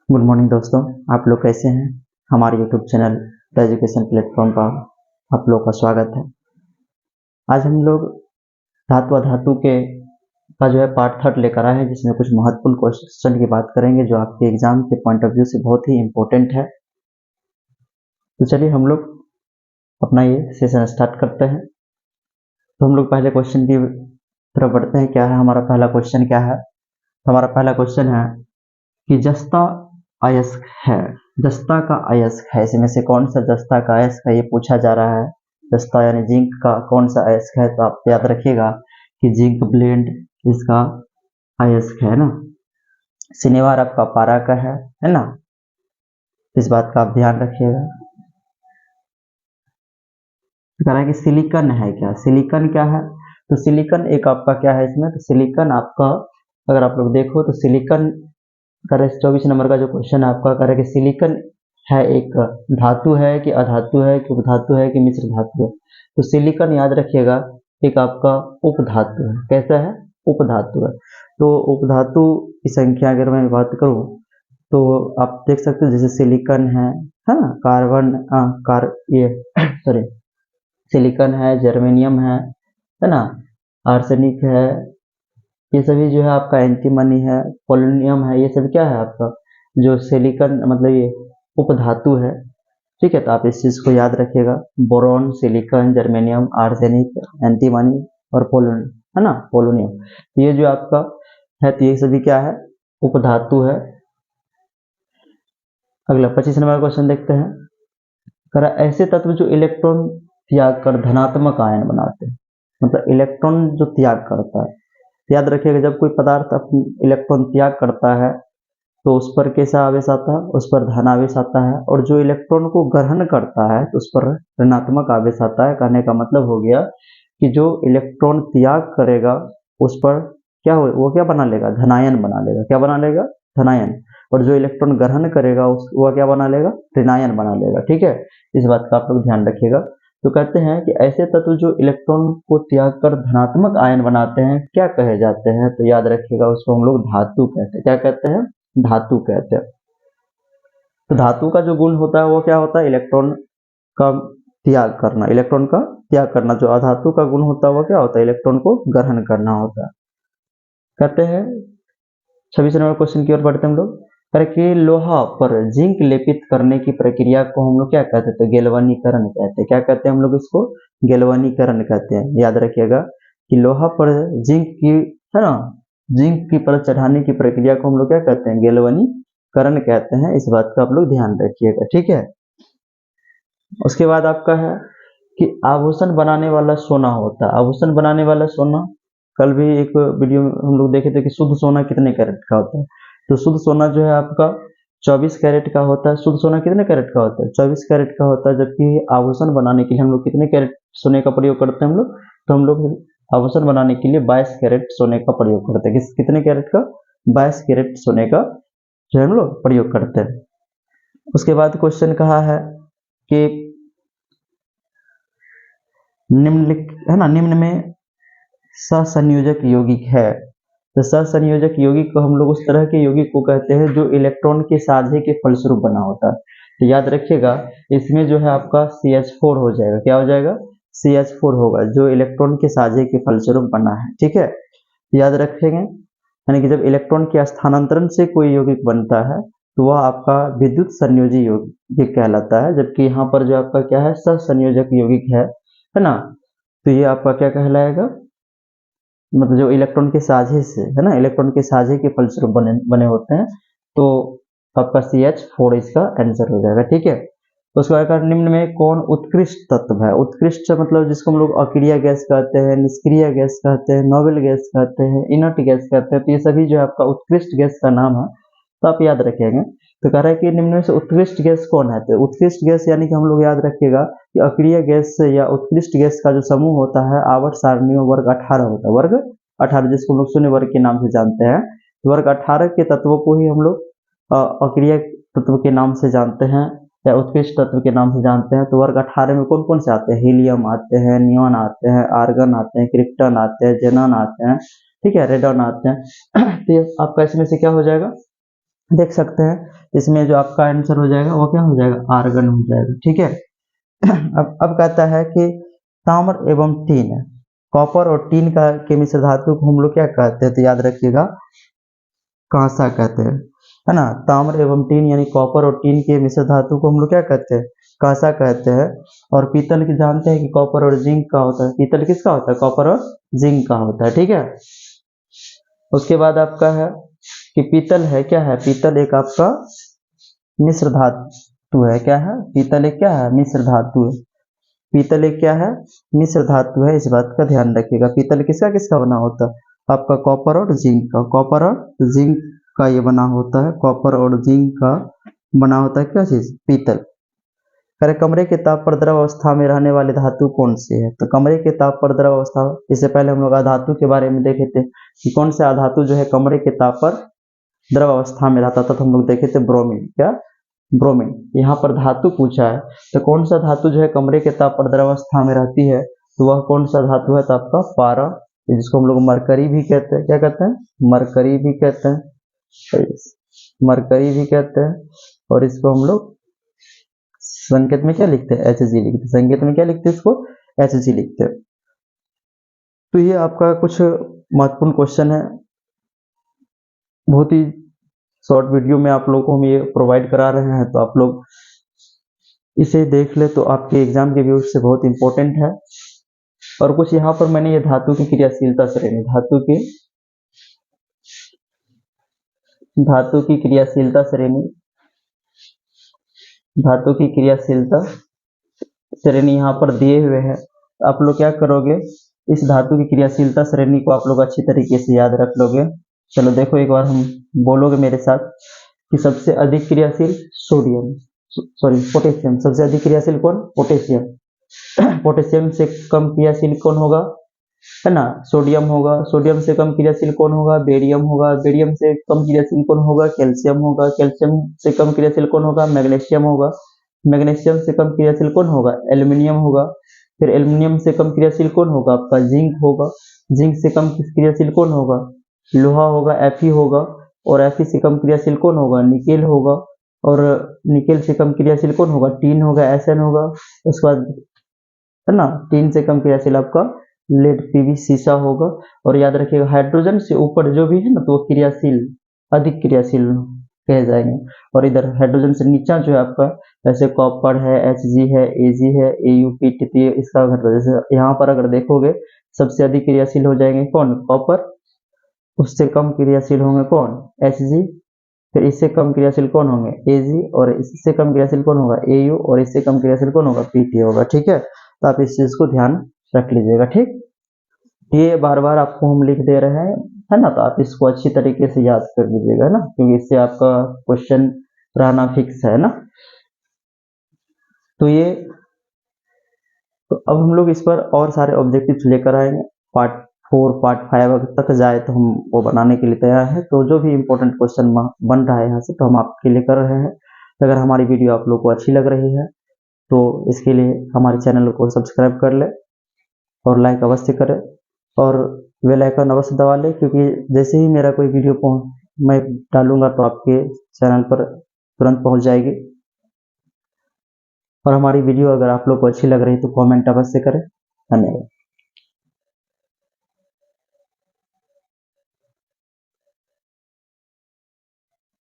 Good morning दोस्तों, आप लोग कैसे हैं। हमारे YouTube channel the education platform पर आप लोग का स्वागत है। आज हम लोग धातु अधातु के का जो है पार्ट थर्ड लेकर आए हैं, जिसमें कुछ महत्वपूर्ण क्वेश्चन की बात करेंगे जो आपके एग्जाम के पॉइंट ऑफ व्यू से बहुत ही इम्पोर्टेंट है। तो चलिए हम लोग अपना ये सेशन स्टार्ट करते हैं। तो हम लोग पहले क्वेश्चन की तरफ बढ़ते हैं। क्या है हमारा पहला क्वेश्चन? क्या है तो हमारा पहला क्वेश्चन है कि जस्ता अयस्क है। जस्ता का अयस्क है, इसमें से कौन सा जस्ता का अयस्क है ये पूछा जा रहा है। जस्ता यानी जिंक का कौन सा अयस्क है, तो आप याद रखिएगा कि जिंक ब्लेंड इसका अयस्क है ना। सिनेवार आपका पारा का है ना। इस बात का आप ध्यान रखिएगा। कह रहा है कि सिलिकॉन है क्या? सिलिकॉन क्या है? तो सिलिकॉन एक आपका क्या है इसमें, तो सिलिकॉन आपका अगर आप लोग देखो तो सिलिकॉन करे 24 नंबर का जो क्वेश्चन आपका करे कि सिलिकॉन है एक धातु है कि अधातु है कि उपधातु है कि मिश्र धातु है। तो सिलिकॉन याद रखिएगा एक आपका उपधातु है। कैसा है? उपधातु है। तो उपधातु की संख्या अगर मैं बात करूं तो आप देख सकते हो जैसे सिलिकॉन है ना, कार्बन ये सॉरी सिलिकॉन है, जर्मेनियम है ना, आर्सेनिक है, ये सभी जो है आपका एंटीमनी है, पोलोनियम है, ये सब क्या है आपका जो सिलिकॉन मतलब ये उपधातु है। ठीक है, तो आप इस चीज को याद रखिएगा। Boron, silicon, germanium, arsenic, antimony और है ना, पोलोनियम, ये जो आपका है तो ये सभी क्या है? उपधातु है। अगला 25 नंबर क्वेश्चन देखते हैं। करा ऐसे तत्व जो इलेक्ट्रॉन त्याग कर धनात्मक आयन बनाते हैं, मतलब इलेक्ट्रॉन जो त्याग करता है। याद रखिएगा जब कोई पदार्थ इलेक्ट्रॉन त्याग करता है तो उस पर कैसा आवेश आता है? उस पर धन आवेश आता है। और जो इलेक्ट्रॉन को ग्रहण करता है तो उस पर ऋणात्मक आवेश आता है। कहने का मतलब हो गया कि जो इलेक्ट्रॉन त्याग करेगा उस पर क्या हो, वो क्या बना लेगा? धनायन बना लेगा। क्या बना लेगा? धनायन। और जो इलेक्ट्रॉन ग्रहण करेगा वह क्या बना लेगा? ऋणायन बना लेगा। ठीक है, इस बात का आप लोग ध्यान रखिएगा। तो कहते हैं कि ऐसे तत्व जो इलेक्ट्रॉन को त्याग कर धनात्मक आयन बनाते हैं क्या कहे जाते हैं? तो याद रखिएगा उसको हम लोग धातु कहते हैं। क्या कहते हैं? धातु कहते हैं। तो धातु का जो गुण होता है वो क्या होता है? इलेक्ट्रॉन का त्याग करना। इलेक्ट्रॉन का त्याग करना। जो अधातु का गुण होता है वो क्या होता है? इलेक्ट्रॉन को ग्रहण करना होता है। कहते हैं 26 नंबर क्वेश्चन की ओर बढ़ते हम लोग। करके लोहा पर जिंक लेपित करने की प्रक्रिया को हम लोग क्या कहते हैं? तो गैल्वानीकरण कहते हैं। क्या कहते हैं हम लोग इसको? गैल्वानीकरण कहते हैं। याद रखिएगा कि लोहा पर जिंक की है ना, जिंक की परत चढ़ाने की प्रक्रिया को हम लोग क्या कहते हैं? गैल्वानीकरण कहते हैं। इस बात का आप लोग ध्यान रखिएगा। ठीक है, उसके बाद आपका है कि आभूषण बनाने वाला सोना होता है। आभूषण बनाने वाला सोना, कल भी एक वीडियो में हम लोग देखे थे कि शुद्ध सोना कितने कैरेट का होता है। तो शुद्ध सोना जो है आपका 24 कैरेट का होता है। शुद्ध सोना कितने कैरेट का होता है? 24 कैरेट का होता है। जबकि आभूषण बनाने के लिए हम लोग कितने कैरेट सोने का प्रयोग करते हैं हम लोग? तो हम लोग आभूषण बनाने के लिए 22 कैरेट सोने का प्रयोग करते हैं। कितने कैरेट का? 22 कैरेट सोने का जो है हम लोग प्रयोग करते हैं। उसके बाद क्वेश्चन कहा है कि निम्न में सहसंयोजक यौगिक है। तो सहसंयोजक यौगिक को हम लोग उस तरह के यौगिक को कहते हैं जो इलेक्ट्रॉन के साझे के फलस्वरूप बना होता है। तो याद रखिएगा इसमें जो है आपका CH4 हो जाएगा। क्या हो जाएगा? CH4 होगा जो इलेक्ट्रॉन के साझे के फलस्वरूप बना है। ठीक है, तो याद रखेंगे यानी कि जब इलेक्ट्रॉन के स्थानांतरण से कोई यौगिक बनता है तो वह आपका विद्युत संयोजी यौगिक कहलाता है। जबकि यहाँ पर जो आपका क्या है? सहसंयोजक यौगिक है ना, तो ये आपका क्या कहलाएगा? मतलब जो इलेक्ट्रॉन के साझे से है ना, इलेक्ट्रॉन के साझे के फलस्वरूप बने होते हैं। तो आपका CH4 इसका आंसर हो जाएगा। ठीक है, उसके बाद निम्न में कौन उत्कृष्ट तत्व है? उत्कृष्ट मतलब जिसको हम लोग अक्रिय गैस कहते हैं, निष्क्रिय गैस कहते हैं, नोबल गैस कहते हैं, इनर्ट गैस कहते हैं। तो ये सभी जो है आपका उत्कृष्ट गैस का नाम है, तो आप याद रखेंगे। तो कह रहा है कि निम्न में से उत्कृष्ट गैस कौन है? तो उत्कृष्ट गैस यानी कि हम लोग याद रखिएगा कि अक्रिय गैस या उत्कृष्ट गैस का जो समूह होता है आवर्त सारणी में वर्ग 18 होता है। वर्ग 18 जिसको हम लोग शून्य वर्ग के नाम से जानते हैं। वर्ग 18 के तत्वों को ही हम लोग अक्रिय तत्व के नाम से जानते हैं या उत्कृष्ट तत्व के नाम से जानते हैं। तो वर्ग 18 में कौन कौन से आते हैं? हीलियम आते हैं, नियॉन आते हैं, आर्गन आते हैं, क्रिप्टन आते हैं, जेनॉन आते हैं, ठीक है, रेडॉन आते हैं। तो ये आपका इसमें से क्या हो जाएगा? देख सकते हैं। इसमें जो आपका आंसर हो जाएगा वो क्या हो जाएगा, आर्गन हो जाएगा। ठीक है। अब कहता है कि ताम्र एवं टीन, कॉपर और टीन का के मिश्र धातु को हम लोग क्या कहते हैं, तो याद रखिएगा कांसा कहते हैं, है ना। ताम्र एवं टीन यानी कॉपर और टीन के मिश्र धातु को हम लोग क्या कहते हैं, कांसा कहते हैं। और पीतल की जानते हैं कि कॉपर और जिंक का होता है, पीतल किसका होता है, कॉपर और जिंक का होता है। ठीक है। उसके बाद आपका है कि पीतल है क्या है, पीतल एक आपका मिश्र धातु है। क्या है, पीतल एक क्या है, मिश्र धातु है। पीतल एक क्या है, मिश्र धातु है, इस बात का ध्यान रखिएगा। पीतल किसका किसका बना होता है, आपका कॉपर और जिंक का, कॉपर और जिंक का ये बना होता है, कॉपर और जिंक का बना होता है क्या चीज, पीतल। अरे कमरे के ताप पर द्रव अवस्था में रहने वाली धातु कौन सी है, तो कमरे के ताप पर द्रव अवस्था, इससे पहले हम लोग अधातु के बारे में देखे थे कि कौन सा अधातु जो है कमरे के ताप पर द्रव अवस्था में रहता था, तो हम लोग देखे थे ब्रोमीन। क्या, ब्रोमीन। यहाँ पर धातु पूछा है, तो कौन सा धातु जो है कमरे के ताप पर द्रवावस्था में रहती है, तो वह कौन सा धातु है, तो आपका पारा, जिसको हम लोग मरकरी भी कहते हैं। क्या कहते हैं, मरकरी भी कहते हैं, मरकरी भी कहते हैं। और इसको हम लोग संकेत में क्या लिखते हैं, Hg लिखते हैं। संकेत में क्या लिखते हैं, इसको Hg लिखते हैं। तो ये आपका कुछ महत्वपूर्ण क्वेश्चन है, बहुत ही शॉर्ट वीडियो में आप लोगों को हम ये प्रोवाइड करा रहे हैं, तो आप लोग इसे देख ले तो आपके एग्जाम के व्यू से बहुत इंपॉर्टेंट है। और कुछ यहाँ पर मैंने ये धातु की क्रियाशीलता श्रेणी, धातु की क्रियाशीलता श्रेणी, धातु की क्रियाशीलता श्रेणी यहाँ पर दिए हुए हैं। आप लोग क्या करोगे, इस धातु की क्रियाशीलता श्रेणी को आप लोग अच्छी तरीके से याद रख लोगे। चलो देखो एक बार हम बोलोगे मेरे साथ कि सबसे अधिक क्रियाशील सोडियम, सॉरी पोटेशियम, सबसे अधिक क्रियाशील कौन, पोटेशियम। पोटेशियम से कम क्रियाशील कौन होगा, है ना, सोडियम होगा। सोडियम से कम क्रियाशील कौन होगा, बेरियम होगा। बेरियम से कम क्रियाशील कौन होगा, कैल्शियम होगा। कैल्शियम से कम क्रियाशील कौन होगा, मैग्नीशियम होगा। मैग्नीशियम से कम क्रियाशील कौन होगा, एल्यूमिनियम होगा। फिर एल्यूमिनियम से कम क्रियाशील कौन होगा, आपका जिंक होगा। जिंक से कम क्रियाशील कौन होगा, लोहा होगा, Fe होगा। और Fe से कम क्रियाशील कौन होगा, निकेल होगा। और निकेल से कम क्रियाशील कौन होगा, टीन होगा, Sn होगा। उसके बाद है ना, टीन से कम क्रियाशील आपका लेड, Pb, सीसा होगा। और याद रखिएगा हाइड्रोजन से ऊपर जो भी है ना, तो वो क्रियाशील, अधिक क्रियाशील कहे जाएंगे। और इधर हाइड्रोजन से नीचा जो है आपका, जैसे कॉपर है, Hg है, Ag है, AuPt, इसका घटना। जैसे यहाँ पर अगर देखोगे सबसे अधिक क्रियाशील हो जाएंगे कौन, कॉपर। उससे कम क्रियाशील होंगे कौन, Hg। फिर इससे कम क्रियाशील कौन होंगे, Ag। और इससे कम क्रियाशील कौन होगा, Au। और इससे कम क्रियाशील कौन होगा, Pt होगा। ठीक है, तो आप इस चीज को ध्यान रख लीजिएगा। ठीक, ये बार बार आपको हम लिख दे रहे हैं, है ना, तो आप इसको अच्छी तरीके से याद कर लीजिएगा ना, क्योंकि इससे आपका क्वेश्चन रहना फिक्स है ना। तो ये, तो अब हम लोग इस पर और सारे ऑब्जेक्टिव्स लेकर आएंगे। पार्ट 4 पार्ट 5 तक जाए तो हम वो बनाने के लिए तैयार है। तो जो भी इम्पोर्टेंट क्वेश्चन बन रहा है यहाँ से, तो हम आपके लिए कर रहे हैं। तो अगर हमारी वीडियो आप लोग को अच्छी लग रही है तो इसके लिए हमारे चैनल को सब्सक्राइब कर ले और लाइक अवश्य करें और बेल आइकन अवश्य दबा ले, क्योंकि जैसे ही मेरा कोई वीडियो मैं डालूंगा तो आपके चैनल पर तुरंत पहुंच जाएगी। और हमारी वीडियो अगर आप लोग को अच्छी लग रही तो कमेंट अवश्य करें। धन्यवाद।